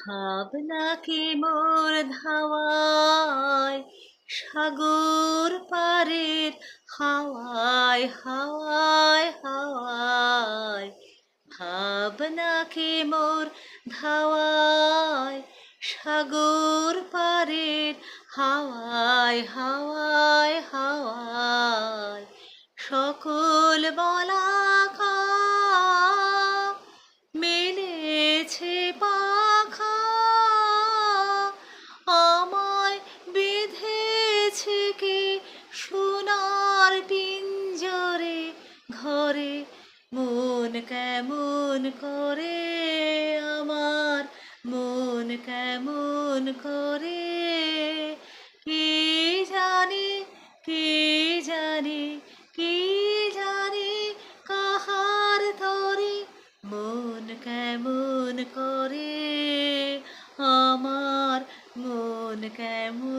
ভাবনাকে মোর ধাওয়ায় সাগর পারের হাওয়ায় হাওয়ায় হাওয়ায়। ভাবনাকে মোর ধাওয়ায় সাগর পারের হাওয়ায় হাওয়ায় হাওয়ায়। সকল বলাকা মেলেছে পাখা, আমায় বেঁধেছে কে সোনার পিঞ্জরে ঘরে। মন কেমন করে আমার, মন কেমন করে, কে জানে, কে জানে, কে জানে কাহার তরে। মন কেমন করে আমার, মন কেমন